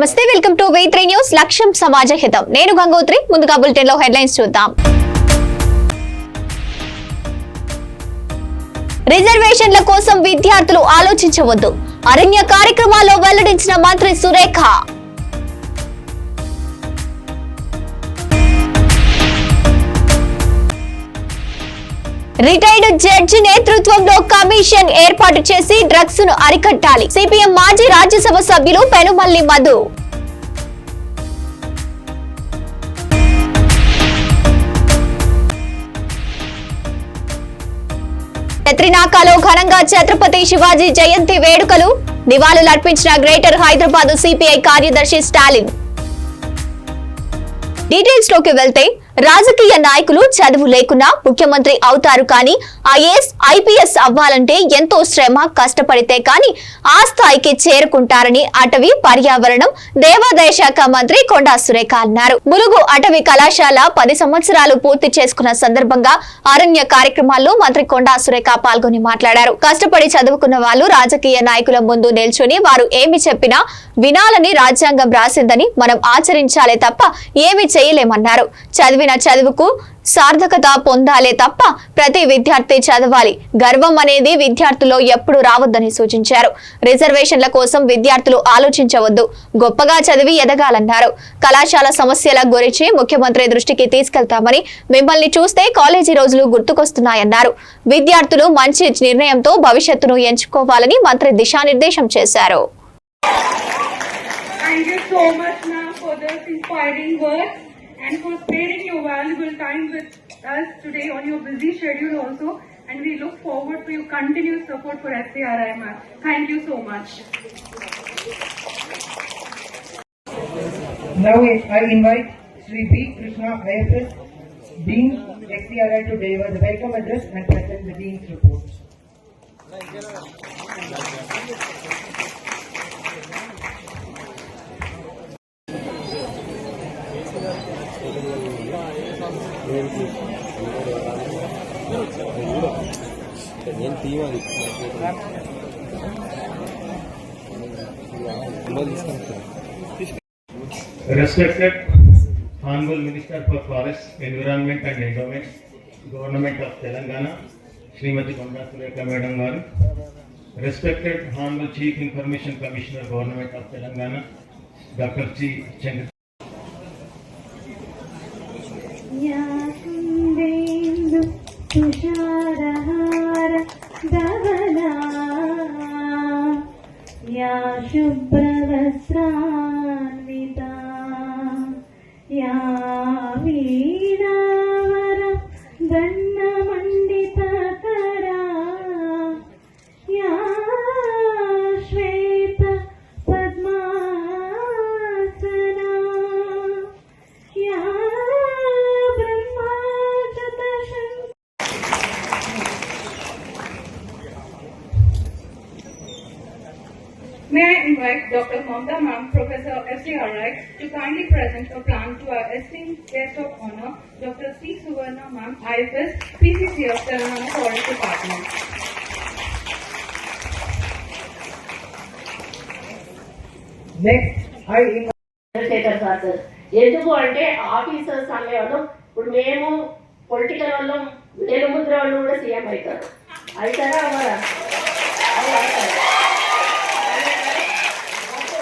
నమస్తే, welcome to V3 news. లక్ష్యం సమాజ హితం. నేను గంగోత్రి. ముందుగా బులెటిన్ లో హెడ్లైన్స్ చూద్దాం. రిజర్వేషన్ల కోసం విద్యార్థులు ఆలోచించవద్దు. అరణ్య కార్యక్రమాల్లో వెల్లడించిన మంత్రి సురేఖ. రిటైర్డ్ జడ్జి నేతృత్వంలో కమిషన్ ఏర్పాటు చేసి డ్రగ్స్ ను అరికట్టాలి. సిపిఎం మాజీ రాజ్యసభ సభ్యులు పెనుమల్లి మధు. ఛత్రినాకాలో ఘనంగా ఛత్రపతి శివాజీ జయంతి వేడుకలు. నివాళులర్పించిన గ్రేటర్ హైదరాబాద్ సిపిఐ కార్యదర్శి స్టాలిన్. డీటెయిల్స్ లోకి వెళ్తే, రాజకీయ నాయకులు చదువు లేకున్నా ముఖ్యమంత్రి అవుతారు, కానీ ఐఏఎస్ ఐపీఎస్ అవ్వాలంటే ఎంతో శ్రమ కష్టపడితే కానీ ఆ స్థాయికి చేరుకుంటారని అటవీ పర్యావరణం దేవాదాయ శాఖ మంత్రి కొండా సురేఖ అన్నారు. ములుగు అటవీ కళాశాల 10 సంవత్సరాలు పూర్తి చేసుకున్న సందర్భంగా అరణ్య కార్యక్రమాల్లో మంత్రి కొండా సురేఖ పాల్గొని మాట్లాడారు. కష్టపడి చదువుకున్న వాళ్ళు రాజకీయ నాయకుల ముందు నిల్చొని వారు ఏమి చెప్పినా వినాలని రాజ్యాంగం రాసిందని మనం ఆచరించాలే తప్ప ఏమి చేయలేమన్నారు. చదువుకు సార్థకత పొందాలే తప్ప ప్రతి విద్యార్థి చదవాలి. గర్వం అనేది విద్యార్థుల్లో ఎప్పుడు రావద్దని సూచించారు. రిజర్వేషన్ల కోసం విద్యార్థులు ఆలోచించవద్దు, గొప్పగా చదివి ఎదగాలన్నారు. కళాశాల సమస్యల గురించి ముఖ్యమంత్రి దృష్టికి తీసుకెళ్తామని, మిమ్మల్ని చూస్తే కాలేజీ రోజులు గుర్తుకొస్తున్నాయన్నారు. విద్యార్థులు మంచి నిర్ణయంతో భవిష్యత్తును ఎంచుకోవాలని మంత్రి దిశానిర్దేశం చేశారు. And for sparing your valuable time with us today on your busy schedule also, and we look forward to your continued support for SCRI, ma'am. Thank you so much. Now I invite Sri B. Krishna IFS, Dean SCRI, to deliver the welcome address and present the Dean's report. Respected Honorable Minister for Forest, Environment and Endowment, Government of Telangana, Srimati Konda Surekha Madam garu. Respected Honorable Chief Information Commissioner, Government of Telangana, Dr. G. Chandra. तुषारहार धवला या शुभ्रवस्त्रान्विता या वीणावर दण्डमण्डितकरा या श्वेत पद्मासना या May I invite Dr. Mamta Ma'am, Professor SCRI, to kindly present a plan to our esteemed guest of honor, Dr. C. Suvarna Ma'am, IFS, PCCF, Telangana Forest Department. Next, I invite ఎందుకు అంటే officers అనేవాళ్ళు ఇప్పుడు మేము political వాళ్ళం, వేలుముద్ర వాళ్ళు కూడా CM అవుతారు. అవుతారా అవ్వరా?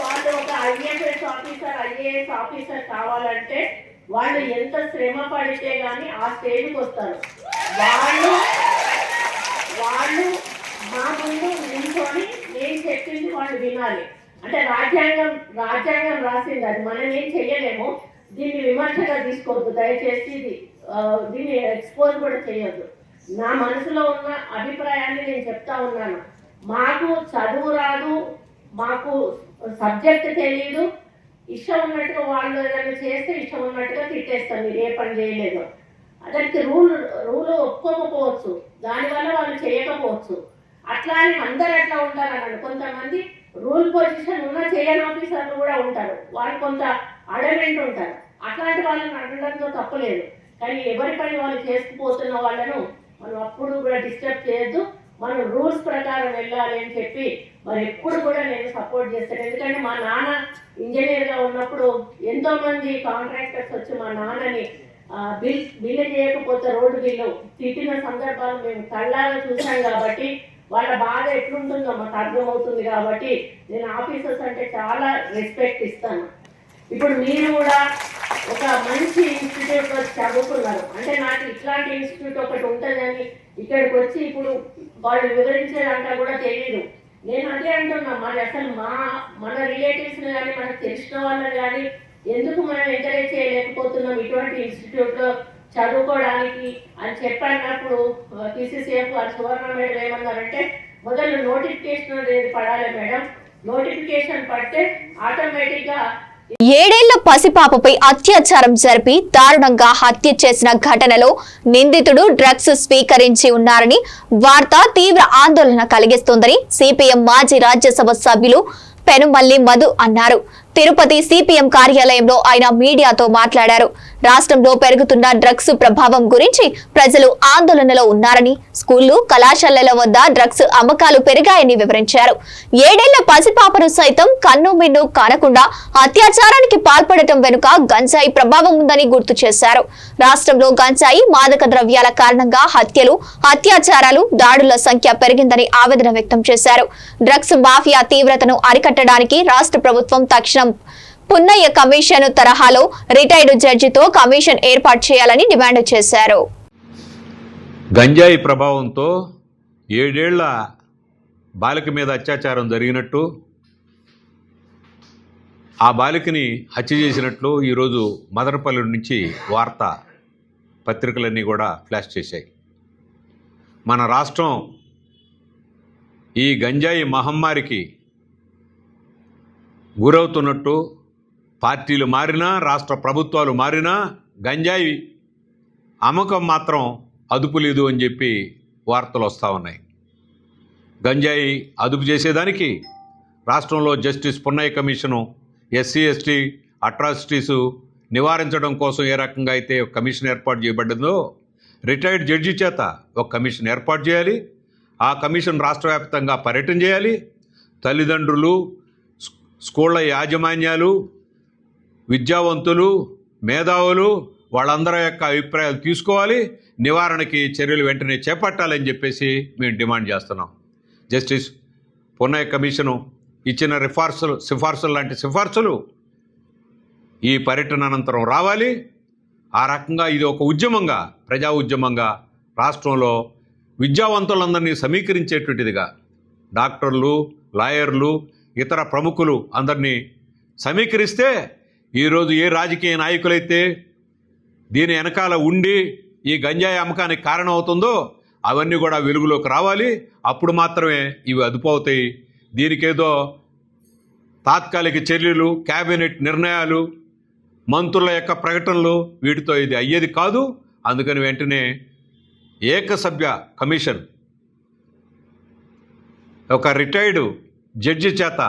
వాళ్ళు ఒక ఐఏఎస్ ఆఫీసర్ కావాలంటే వాళ్ళు ఎంత శ్రమ పడితే కానీ ఆ స్టేజ్కి వస్తారు. వాళ్ళు మా ముందు నిల్చొని నేను చెప్పింది వాళ్ళు వినాలి. అంటే రాజ్యాంగం రాసింది, అది మనం ఏం చెయ్యలేము. దీన్ని విమర్శగా తీసుకోవద్దు దయచేసి, దీన్ని ఎక్స్పోజ్ కూడా చేయొద్దు. నా మనసులో ఉన్న అభిప్రాయాన్ని నేను చెప్తా ఉన్నాను. మాకు చదువు రాదు, మాకు సబ్జెక్ట్ తెలియదు, ఇష్టం ఉన్నట్టుగా వాళ్ళు ఏదైనా చేస్తే ఇష్టం ఉన్నట్టుగా తిట్టేస్తాం, మీరు ఏ పని చేయలేదు. దానికి రూల్ ఒప్పుకోకపోవచ్చు, దానివల్ల వాళ్ళు చేయకపోవచ్చు. అట్లా అని అందరు అట్లా ఉంటారన్నాడు. కొంతమంది రూల్ పొజిషన్ ఉన్న చేయని ఆఫీసర్లు కూడా ఉంటారు, వాళ్ళు కొంత అడమెంట్ ఉంటారు. అట్లాంటి వాళ్ళని అడగడంతో తప్పలేదు, కానీ ఎవరి పని వాళ్ళు చేసుకుపోతున్న వాళ్ళను మనం అప్పుడు కూడా డిస్టర్బ్ చేయొద్దు. మనం రూల్స్ ప్రకారం వెళ్ళాలి అని చెప్పి మరి ఎప్పుడు కూడా నేను సపోర్ట్ చేస్తాను. ఎందుకంటే మా నాన్న ఇంజనీర్గా ఉన్నప్పుడు ఎంతోమంది కాంట్రాక్టర్స్ వచ్చి మా నాన్నని బిల్లు చేయకపోతే రోడ్డు బిల్లు తిట్టిన సందర్భాలు మేము కళ్ళారా చూసాం కాబట్టి వాళ్ళ బాధ ఎట్లుంటుందో మాకు అర్థమవుతుంది. కాబట్టి నేను ఆఫీసర్స్ అంటే చాలా రెస్పెక్ట్ ఇస్తాను. ఇప్పుడు మీరు కూడా ఒక మంచి ఇన్స్టిట్యూట్లో చదువుకున్నారు అంటే నాకు ఇట్లాంటి ఇన్స్టిట్యూట్ ఒకటి ఉంటుందని ఇక్కడికి వచ్చి ఇప్పుడు వాళ్ళు వివరించేదంతా కూడా తెలియదు. నేను అదే అంటున్నా, మరి అసలు మన రిలేటివ్స్ని కానీ మనకు తెలిసిన వాళ్ళని కానీ ఎందుకు మనం ఎంకరేజ్ చేయలేకపోతున్నాం ఇటువంటి ఇన్స్టిట్యూట్లో చదువుకోవడానికి అని చెప్పినప్పుడు PCCF సువర్ణ మేడం ఏమన్నారంటే మొదలు నోటిఫికేషన్ అనేది పడాలి మేడం, నోటిఫికేషన్ పడితే ఆటోమేటిక్గా 7 ఏళ్ల పసిపాపపై అత్యాచారం జరిపి దారుణంగా హత్య చేసిన ఘటనలో నిందితుడు డ్రగ్స్ స్వీకరించి ఉన్నారని వార్త తీవ్ర ఆందోళన కలిగిస్తోందని సిపిఎం మాజీ రాజ్యసభ సభ్యులు పెనుమల్లి మధు అన్నారు. తిరుపతి సిపిఎం కార్యాలయంలో ఆయన మీడియాతో మాట్లాడారు. రాష్ట్రంలో పెరుగుతున్న డ్రగ్స్ ప్రభావం గురించి ప్రజలు ఆందోళనలో ఉన్నారని, స్కూళ్లు కళాశాలల వద్ద డ్రగ్స్ అమ్మకాలు పెరిగాయని వివరించారు. 7 ఏళ్ల పసిపాపను సైతం కన్నుమిన్ను కానకుండా అత్యాచారానికి పాల్పడటం వెనుక గంజాయి ప్రభావం ఉందని గుర్తు చేశారు. రాష్ట్రంలో గంజాయి మాదక ద్రవ్యాల కారణంగా హత్యలు, అత్యాచారాలు, దాడుల సంఖ్య పెరిగిందని ఆవేదన వ్యక్తం చేశారు. డ్రగ్స్ మాఫియా తీవ్రతను అరికట్టడానికి రాష్ట్ర ప్రభుత్వం తక్షణం పున్నయ్య కమిషన్ తరహాలో రిటైర్డ్ జడ్జితో కమిషన్ ఏర్పాటు చేయాలని డిమాండ్ చేశారు. గంజాయి ప్రభావంతో 7 ఏళ్ల బాలిక మీద అత్యాచారం జరిగినట్టు, ఆ బాలికని హత్య చేసినట్లు ఈరోజు మదనపల్లి నుంచి వార్త పత్రికలన్నీ కూడా ఫ్లాష్ చేశాయి. మన రాష్ట్రం ఈ గంజాయి మహమ్మారికి గురవుతున్నట్టు పార్టీలు మారినా, రాష్ట్ర ప్రభుత్వాలు మారినా గంజాయి అమ్మకం మాత్రం అదుపు లేదు అని చెప్పి వార్తలు వస్తూ ఉన్నాయి. గంజాయి అదుపు చేసేదానికి రాష్ట్రంలో జస్టిస్ పున్నయ్య కమిషను SC/ST అట్రాసిటీసు నివారించడం కోసం ఏ రకంగా అయితే ఒక కమిషన్ ఏర్పాటు చేయబడిందో రిటైర్డ్ జడ్జి చేత ఒక కమిషన్ ఏర్పాటు చేయాలి. ఆ కమిషన్ రాష్ట్ర వ్యాప్తంగా పర్యటన చేయాలి. తల్లిదండ్రులు, స్కూళ్ళ యాజమాన్యాలు, విద్యావంతులు, మేధావులు వాళ్ళందరి యొక్క అభిప్రాయాలు తీసుకోవాలి. నివారణకి చర్యలు వెంటనే చేపట్టాలని చెప్పేసి మేము డిమాండ్ చేస్తున్నాం. జస్టిస్ పున్నయ్య కమిషను ఇచ్చిన సిఫార్సులు లాంటి సిఫార్సులు ఈ పర్యటన అనంతరం రావాలి. ఆ రకంగా ఇది ఒక ఉద్యమంగా, ప్రజా ఉద్యమంగా రాష్ట్రంలో విద్యావంతులందరినీ సమీకరించేటువంటిదిగా డాక్టర్లు, లాయర్లు, ఇతర ప్రముఖులు అందరినీ సమీకరిస్తే ఈరోజు ఏ రాజకీయ నాయకులైతే దీని వెనకాల ఉండి ఈ గంజాయి అమ్మకానికి కారణం అవుతుందో అవన్నీ కూడా వెలుగులోకి రావాలి. అప్పుడు మాత్రమే ఇవి అదుపు అవుతాయి. దీనికేదో తాత్కాలిక చర్యలు, క్యాబినెట్ నిర్ణయాలు, మంత్రుల యొక్క ప్రకటనలు వీటితో ఇది అయ్యేది కాదు. అందుకని వెంటనే ఏకసభ్య కమిషన్ ఒక రిటైర్డ్ జడ్జి చేత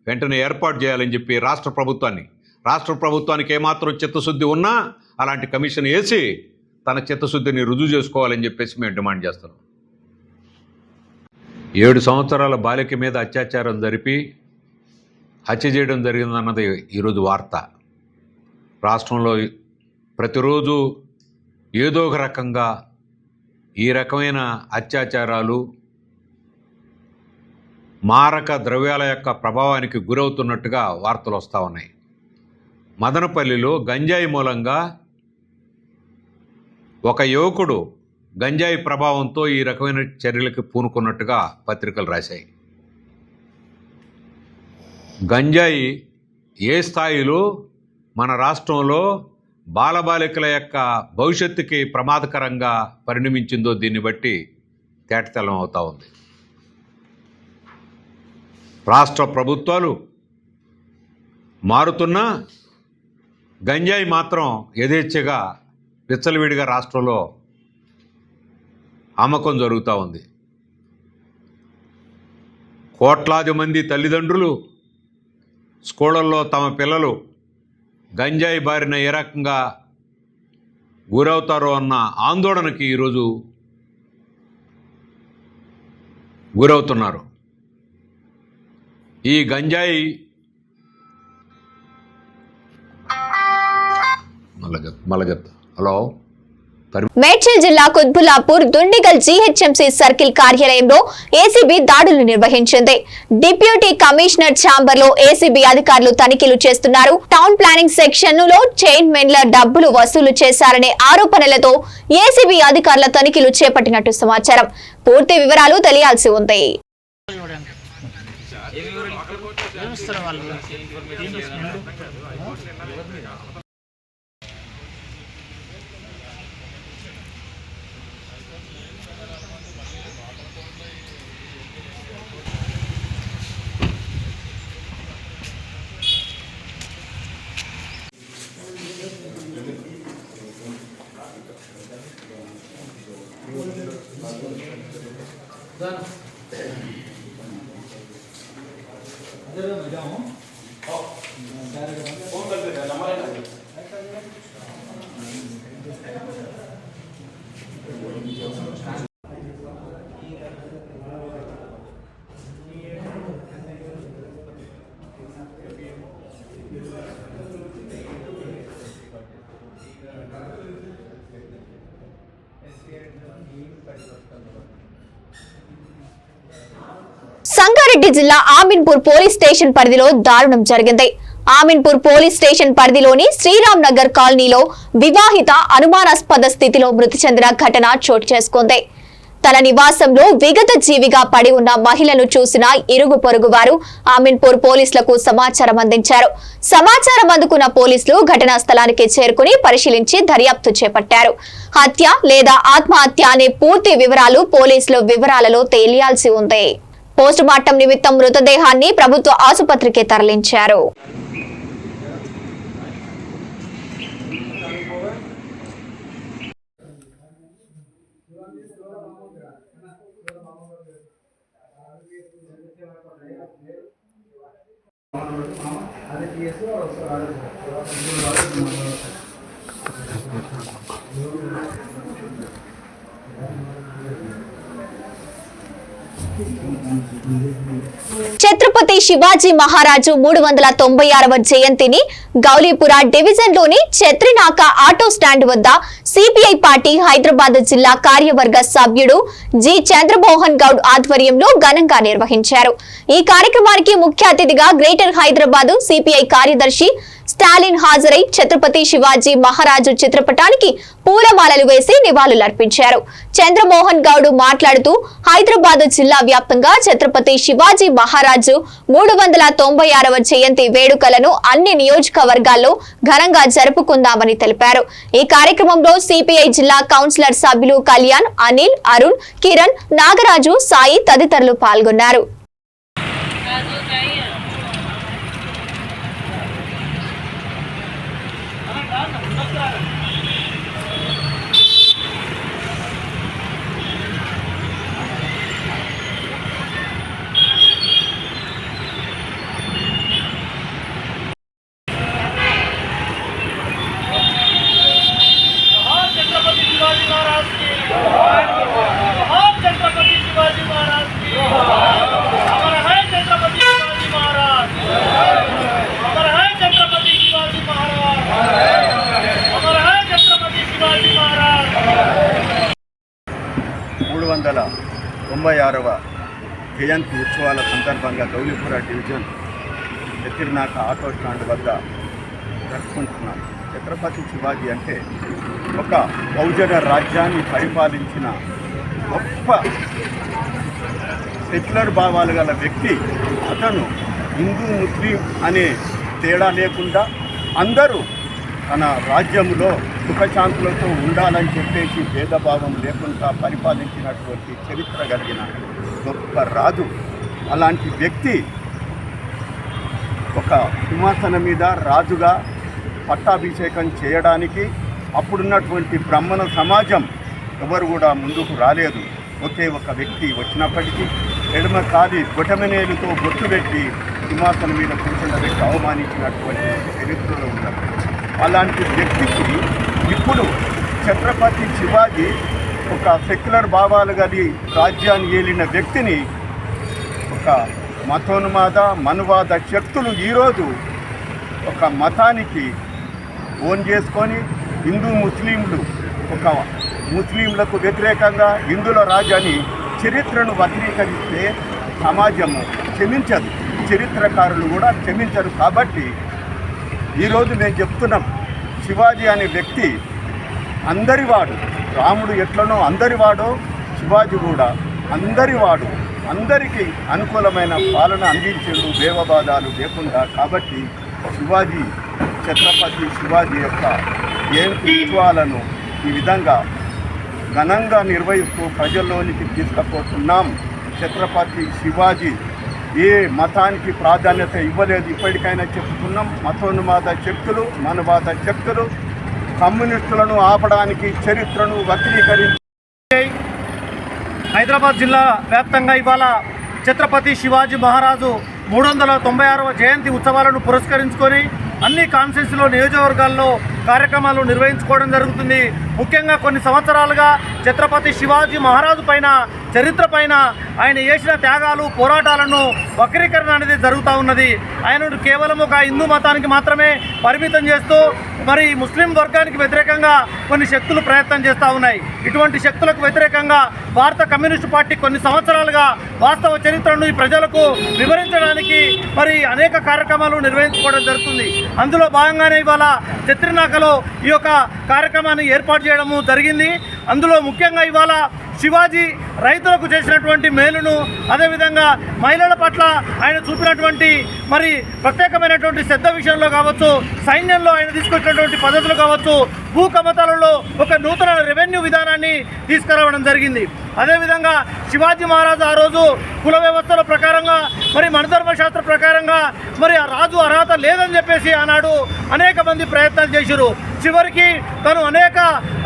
వెంటనే ఏర్పాటు చేయాలని చెప్పి రాష్ట్ర ప్రభుత్వానికి ఏమాత్రం చిత్తశుద్ధి ఉన్నా అలాంటి కమిషన్ వేసి తన చిత్తశుద్ధిని రుజువు చేసుకోవాలని చెప్పేసి మేము డిమాండ్ చేస్తున్నాం. 7 సంవత్సరాల బాలిక మీద అత్యాచారం జరిపి హత్య చేయడం జరిగిందన్నది ఈరోజు వార్త. రాష్ట్రంలో ప్రతిరోజు ఏదో ఒక రకంగా ఈ రకమైన అత్యాచారాలు, మారక ద్రవ్యాల యొక్క ప్రభావానికి గురవుతున్నట్టుగా వార్తలు వస్తూ ఉన్నాయి. మదనపల్లిలో గంజాయి మూలంగా ఒక యువకుడు గంజాయి ప్రభావంతో ఈ రకమైన చర్యలకు పూనుకున్నట్టుగా పత్రికలు రాశాయి. గంజాయి ఏ స్థాయిలో మన రాష్ట్రంలో బాలబాలికల యొక్క భవిష్యత్తుకి ప్రమాదకరంగా పరిణమించిందో దీన్ని బట్టి తేటతెల్లం అవుతూ ఉంది. రాష్ట్ర ప్రభుత్వాలు మారుతున్నా గంజాయి మాత్రం యథేచ్ఛగా విచ్చలవిడిగా రాష్ట్రంలో అమ్మకం జరుగుతూ ఉంది. కోట్లాది మంది తల్లిదండ్రులు స్కూళ్ళల్లో తమ పిల్లలు గంజాయి బారిన ఏ రకంగా గురవుతారో అన్న ఆందోళనకి ఈరోజు గురవుతున్నారు. ఈ గంజాయి మలగత్ హలో మేడ్చల్ జిల్లా కుత్బుల్లాపూర్ దుండిగల్ జీహెచ్ఎంసీ సర్కిల్ కార్యాలయంలో ఏసీబీ దాడులు నిర్వహించింది. డిప్యూటీ కమిషనర్ ఛాంబర్ లో ఏసీబీ అధికారులు తనిఖీలు చేస్తున్నారు. టౌన్ ప్లానింగ్ సెక్షన్ లో చైర్మన్ల డబ్బులు వసూలు చేశారనే ఆరోపణలతో ఏసీబీ అధికారుల తనిఖీలు చేపట్టినట్టు సమాచారం. పూర్తి వివరాలు తెలియాల్సి ఉంది. సంగారెడ్డి జిల్లా ఆమీన్పూర్ పోలీస్ స్టేషన్ పరిధిలో దారుణం జరిగింది. ఆమీన్పూర్ పోలీస్ స్టేషన్ పరిధిలోని శ్రీరామ్ నగర్ కాలనీలో వివాహిత అనుమానాస్పద స్థితిలో మృతి చెందిన ఘటన చోటు చేసుకుంది. తన నివాసంలో విగత జీవిగా పడి ఉన్న మహిళను చూసిన ఇరుగు పొరుగు వారు ఆమీన్పూర్ పోలీసులకు సమాచారం అందించారు. సమాచారం అందుకున్న పోలీసులు ఘటనా స్థలానికి చేరుకుని పరిశీలించి దర్యాప్తు చేపట్టారు. హత్య లేదా ఆత్మహత్య అనే పూర్తి వివరాలు పోలీసుల వివరాలలో తెలియాల్సి ఉంది. పోస్ట్ మార్టం నిమిత్తం మృతదేహాన్ని ప్రభుత్వ ఆసుపత్రికి తరలించారు. ఛత్రపతి శివాజీ మహారాజు 396వ జయంతిని గౌలీపుర డివిజన్ లోని ఛత్రినాక ఆటో స్టాండ్ వద్ద సిపిఐ పార్టీ హైదరాబాద్ జిల్లా కార్యవర్గ సభ్యుడు జి చంద్రమోహన్ గౌడ్ ఆధ్వర్యంలో ఘనంగా నిర్వహించారు. ఈ కార్యక్రమానికి ముఖ్య అతిథిగా గ్రేటర్ హైదరాబాద్ సిపిఐ కార్యదర్శి స్టాలిన్ హాజరై ఛత్రపతి శివాజీ మహారాజు చిత్రపటానికి పూలమాలలు వేసి నివాళులర్పించారు. చంద్రమోహన్ గౌడ్ మాట్లాడుతూ హైదరాబాద్ జిల్లా వ్యాప్తంగా ఛత్రపతి శివాజీ మహారాజు 396వ జయంతి వేడుకలను అన్ని నియోజకవర్గాల్లో ఘనంగా జరుపుకుందామని తెలిపారు. ఈ కార్యక్రమంలో సిపిఐ జిల్లా కౌన్సిలర్ సభ్యులు కళ్యాణ్, అనిల్, అరుణ్, కిరణ్, నాగరాజు, సాయి తదితరులు పాల్గొన్నారు. జయంతి ఉత్సవాల సందర్భంగా Gowlipura division Chatrinaka auto stand వద్ద జరుపుకుంటున్నాం. ఛత్రపతి శివాజీ అంటే ఒక బహుజన రాజ్యాన్ని పరిపాలించిన గొప్ప సెక్యులర్ భావాలు గల వ్యక్తి. అతను హిందూ ముస్లిం అనే తేడా లేకుండా అందరూ తన రాజ్యంలో సుఖశాంతులతో ఉండాలని చెప్పేసి భేదభావం లేకుండా పరిపాలించినటువంటి చరిత్ర కలిగిన గొప్ప రాజు. అలాంటి వ్యక్తి ఒక సింహాసనం మీద రాజుగా పట్టాభిషేకం చేయడానికి అప్పుడున్నటువంటి బ్రాహ్మణ సమాజం ఎవరు కూడా ముందుకు రాలేదు. ఒకే ఒక వ్యక్తి వచ్చినప్పటికీ ఎడమ కాలి బొటమనేలుతో బొట్టు పెట్టి సింహాసనం మీద కూర్చుండబెట్టి అవమానించినటువంటి చరిత్రలో ఉన్నారు. అలాంటి వ్యక్తికి ఇప్పుడు ఛత్రపతి శివాజీ ఒక సెక్యులర్ భావాలు గలి రాజ్యాన్ని ఏలిన వ్యక్తిని ఒక మతోన్మాద మనువాద శక్తులు ఈరోజు ఒక మతానికి ఓన్ చేసుకొని హిందూ ముస్లింలు ఒక ముస్లింలకు వ్యతిరేకంగా హిందుల రాజని చరిత్రను వక్రీకరిస్తే సమాజము క్షమించదు, చరిత్రకారులు కూడా క్షమించరు. కాబట్టి ఈరోజు నేను చెప్తున్నాం, శివాజీ అనే వ్యక్తి అందరివాడు. రాముడు ఎట్లనో అందరివాడో శివాజీ కూడా అందరివాడు, అందరికీ అనుకూలమైన పాలన అందించేందు దేవబాధాలు లేకుండా. కాబట్టి శివాజీ ఛత్రపతి శివాజీ యొక్క జయంతి ఉత్సవాలను ఈ విధంగా ఘనంగా నిర్వహిస్తూ ప్రజల్లోనికి తీసుకుపోతున్నాం. ఛత్రపతి శివాజీ ఏ మతానికి ప్రాధాన్యత ఇవ్వలేదు, ఇప్పటికైనా చెప్తున్నాం. మతోన్మాద శక్తులు మనవాద శక్తులు కమ్యూనిస్టులను ఆపడానికి చరిత్రను వక్రీకరించి హైదరాబాద్ జిల్లా వ్యాప్తంగా ఇవాళ ఛత్రపతి శివాజీ మహారాజు 396వ జయంతి ఉత్సవాలను పురస్కరించుకొని అన్ని కాన్స్టిట్యూన్సీలో నియోజకవర్గాల్లో కార్యక్రమాలు నిర్వహించుకోవడం జరుగుతుంది. ముఖ్యంగా కొన్ని సంవత్సరాలుగా ఛత్రపతి శివాజీ మహారాజు పైన, చరిత్ర పైన, ఆయన చేసిన త్యాగాలు, పోరాటాలను వక్రీకరణ అనేది జరుగుతూ ఉన్నది. ఆయన కేవలం ఒక హిందూ మతానికి మాత్రమే పరిమితం చేస్తూ మరి ముస్లిం వర్గానికి వ్యతిరేకంగా కొన్ని శక్తులు ప్రయత్నం చేస్తూ ఉన్నాయి. ఇటువంటి శక్తులకు వ్యతిరేకంగా భారత కమ్యూనిస్టు పార్టీ కొన్ని సంవత్సరాలుగా వాస్తవ చరిత్రను ఈ ప్రజలకు వివరించడానికి మరి అనేక కార్యక్రమాలు నిర్వహించుకోవడం జరుగుతుంది. అందులో భాగంగానే ఇవాళ చిత్రనాకలో ఈ యొక్క కార్యక్రమాన్ని ఏర్పాటు చేయడము జరిగింది. అందులో ముఖ్యంగా ఇవాళ శివాజీ రైతులకు చేసినటువంటి మేలును, అదేవిధంగా మహిళల పట్ల ఆయన చూపినటువంటి మరి ప్రత్యేకమైనటువంటి శ్రద్ధ విషయంలో కావచ్చు, సైన్యంలో ఆయన తీసుకొచ్చినటువంటి పద్ధతులు కావచ్చు, భూ కమతాలలో ఒక నూతన రెవెన్యూ విధానాన్ని తీసుకురావడం జరిగింది. అదేవిధంగా శివాజీ మహారాజు ఆ రోజు కుల వ్యవస్థల ప్రకారంగా, మరి మనధర్మశాస్త్ర ప్రకారంగా మరి ఆ రాజు అర్హత లేదని చెప్పేసి ఆనాడు అనేక మంది ప్రయత్నాలు చేశారు. చివరికి తను అనేక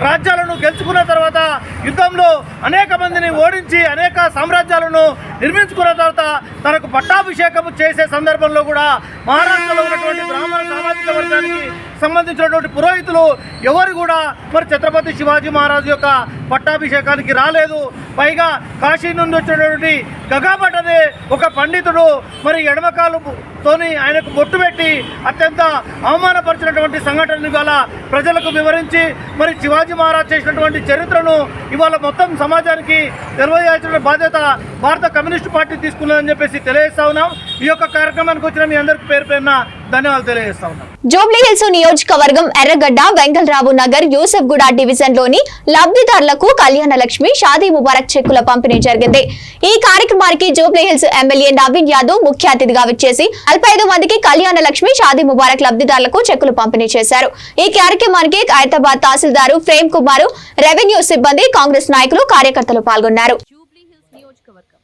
రాజ్యాలను గెలుచుకున్న తర్వాత యుద్ధంలో అనేక మందిని ఓడించి అనేక సామ్రాజ్యాలను నిర్మించుకున్న తర్వాత తనకు పట్టాభిషేకం చేసే సందర్భంలో కూడా మహారాష్ట్రలో ఉన్నటువంటి బ్రాహ్మణ సామాజిక వర్గానికి సంబంధించినటువంటి పురోహితులు ఎవరు కూడా మరి ఛత్రపతి శివాజీ మహారాజు యొక్క పట్టాభిషేకానికి రాలేదు. పైగా కాశీ నుండి వచ్చినటువంటి గగాభట్ అనే ఒక పండితుడు మరి ఎడమకాలుతోని ఆయనకు బొట్టు పెట్టి అత్యంత అవమానపరిచినటువంటి సంఘటనను ఇవాళ ప్రజలకు వివరించి మరి శివాజీ మహారాజ్ చేసినటువంటి చరిత్రను ఇవాళ మొత్తం సమాజానికి తెలియజేయాల్సిన బాధ్యత భారత కమ్యూనిస్టు పార్టీ తీసుకున్నదని చెప్పేసి తెలియజేస్తా ఉన్నాం. ఈ యొక్క కార్యక్రమానికి వచ్చిన మీ అందరికీ పేరు పేరున ధన్యవాదాలు తెలియజేస్తా ఉన్నాం. జూబ్లీ హిల్స్ నియోజకవర్గం ఎర్రగడ్డ వెంగళరావు నగర్ యూసఫ్గూడ డివిజన్ లోని లబ్ధిదారులకు కళ్యాణ లక్ష్మి షాదీ ముబారక్ చెక్కుల పంపిణీ జరిగింది. ఈ కార్యక్రమానికి Jubilee hills MLA Naveen Yadav ముఖ్య అతిథిగా విచ్చేసి 45 మందికి కళ్యాణ లక్ష్మి షాదీ ముబారక్ లబ్ధిదారులకు చెక్కులు పంపిణీ చేశారు. ఈ కార్యక్రమానికి ఖైరతాబాద్ తహసీల్దారు ప్రేమ్ కుమార్, రెవెన్యూ సిబ్బంది, కాంగ్రెస్ నాయకులు, కార్యకర్తలు పాల్గొన్నారు. జూబ్లీ హిల్స్ నియోజకవర్గం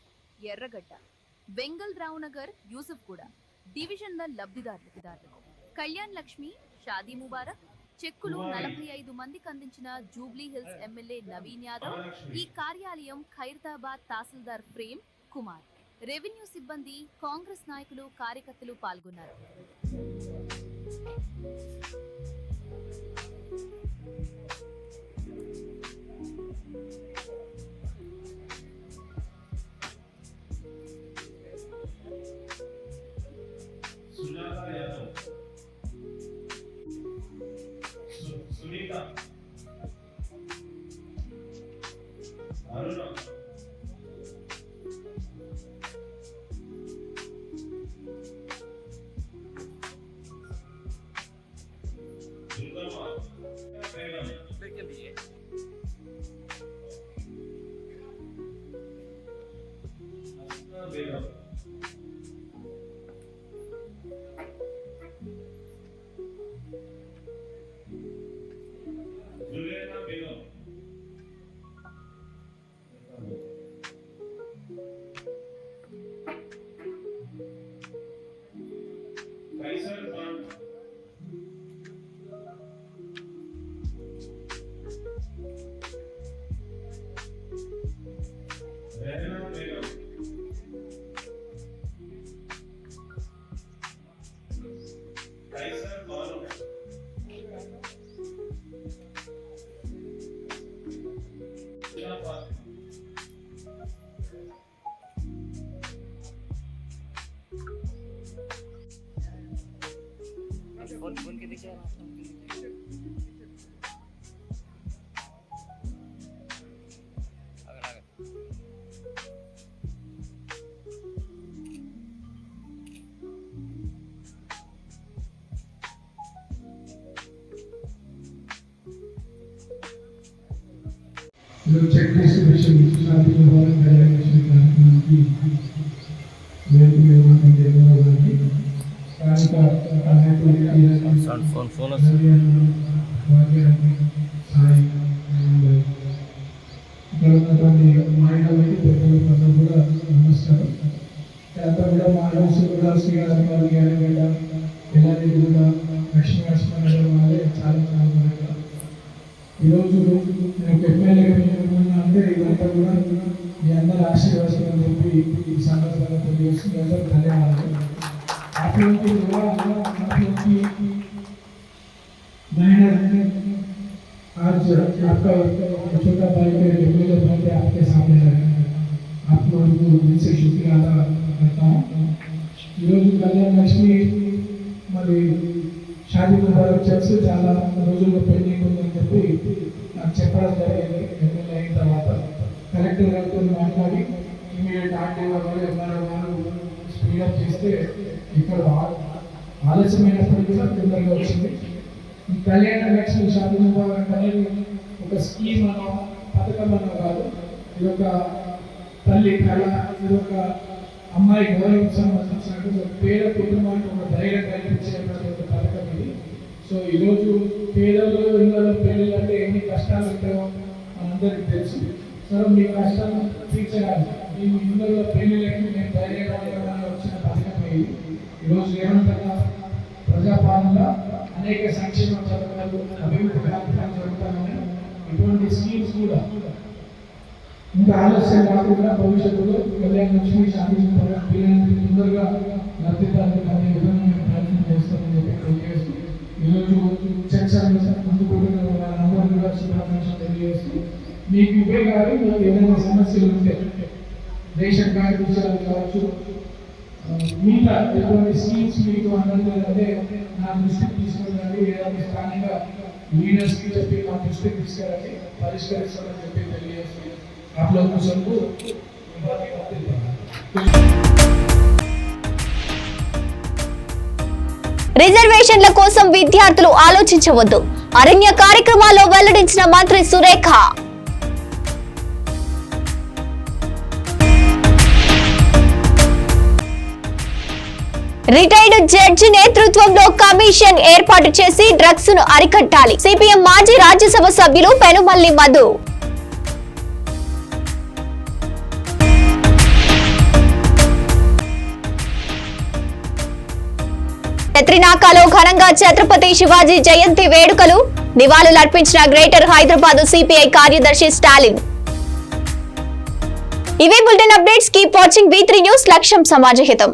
ఎర్రగడ్డ వెంగళరావు నగర్ యూసఫ్గూడ డివిజన్ల లబ్ధిదారులకు కళ్యాణ్ లక్ష్మి షాదీ ముబారక్ చెక్కులు 45 మందికి అందించిన Jubilee hills MLA Naveen Yadav, ఈ కార్యాలయం ఖైరతాబాద్ తహసీల్దార్ ప్రేమ్ కుమార్, రెవెన్యూ సిబ్బంది, కాంగ్రెస్ నాయకులు, కార్యకర్తలు పాల్గొన్నారు. సునీత, అరుణ, చెక్ డిస్ట్రిబ్యూషన్ శాంతి భవన్ కళ్యాణలక్ష్మి కార్యక్రమానికి స్థానిక ఇక్కడ ఉన్నటువంటి మహిళలకి పెద్దలకు కూడా నమస్కారం. అంతా కూడా మా హౌస్ కూడా శ్రీగారి గారి గారిగడ్డ ఎలాంటి కూడా లక్ష్మీ వాళ్ళే చాలా బాగా ఈరోజు నేను ఎమ్మెల్యేగా అంటే ఇదంతా కూడా మీ అందరూ ఆశీర్వాదం అని చెప్పి ఈ సందర్భంగా తెలియజేస్తుంది. అందరూ ధన్యవాదాలు. आपकी आज आपका छोटा भाई के रेगुलर भाई के आपके सामने है. आप लोगों को दिल से शुक्रिया अदा करता हूँ. कल्याण लक्ष्मी మరి షాదీ ముబారక్ చేసి చాలా రోజుల్లో పెండింగ్ ఉందని చెప్పి నాకు చెప్పడం జరిగింది. ఎమ్మెల్యే అయిన తర్వాత కలెక్టర్ గారితో మాట్లాడి ఇమీడియట్ ఆర్టీఓ గారు ఎంఆర్ఓ గారు స్పీడప్ చేస్తే ఇక్కడ ఆలస్యమైనప్పటికీ కూడా తొందరగా వచ్చింది. ఈ కళ్యాణ లక్ష్మి షాదీ ముబారక్ అనేది ఒక స్కీమ్ అన్న పథకం అన్న కాదు. ఇది ఒక తల్లి కళ, ఇది ఒక అమ్మాయి గౌరవం సంబంధించినట్టు పేద కుటుంబానికి ఒక ధైర్యం కల్పించేటువంటి ఒక పథకం ఇది. సో ఈరోజు పేదలు ఇళ్ళలో పెళ్ళిళ్ళు అంటే ఎన్ని కష్టాలు ఉంటాయో మనందరికీ తెలుసు. సో మీ కష్టాలు తీర్చడానికి మీ ఇళ్ళలో పెళ్ళిళ్ళకి నేను ధైర్యంగా వచ్చిన పథకం ఇది. ఈరోజు ఏమంటారా ప్రజాపాలన అనేక సంక్షేమ పథకాలు అభివృద్ధి కార్యక్రమాలు జరుగుతాయని ఇటువంటి స్కీమ్స్ కూడా ఇంకా ఆలస్యం కాకుండా భవిష్యత్తులో కళ్యాణ లక్ష్మి షాదీ ముబారక్ పిల్లలకి తొందరగా లబ్ధిదారులు అనే విధంగా మేము ప్రయత్నం చేస్తామని చెప్పి తెలియజేస్తూ ఈరోజు చర్చలు అందుకుంటున్న వాళ్ళందరూ కూడా శుభాకాంక్షలు తెలియజేస్తూ మీకు ఇవే కాదు మీకు ఏదైనా సమస్యలు ఉంటే రేషన్ కార్డు విషయాలు కావచ్చు, మిగతా ఎటువంటి స్కీమ్స్ మీకు అందరికీ నా దృష్టికి తీసుకెళ్ళండి. ఏదైనా స్థానిక లీడర్స్కి చెప్పి నా దృష్టికి తీసుకెళ్ళండి, పరిష్కరిస్తామని చెప్పి తెలియజేస్తుంది. आप लोगों को सबको రిజర్వేషన్ల కోసం విద్యార్థులు ఆలోచించవద్దు. అరణ్య కార్యక్రమాల్లో వెల్లడించిన మంత్రి సురేఖ. రిటైర్డ్ జడ్జి నేతృత్వంలో కమిషన్ ఏర్పాటు చేసి డ్రగ్స్ ను అరికట్టాలి. సిపిఎం మాజీ రాజ్యసభ సభ్యులు పెనుమల్లి మధు. త్రినాకాలో ఘనంగా ఛత్రపతి శివాజీ జయంతి వేడుకలు. నివాళులర్పించిన గ్రేటర్ హైదరాబాద్ సిపిఐ కార్యదర్శి స్టాలిన్. ఇవే bulletin updates. Keep watching V3 news. లక్ష్యం సమాజహితం.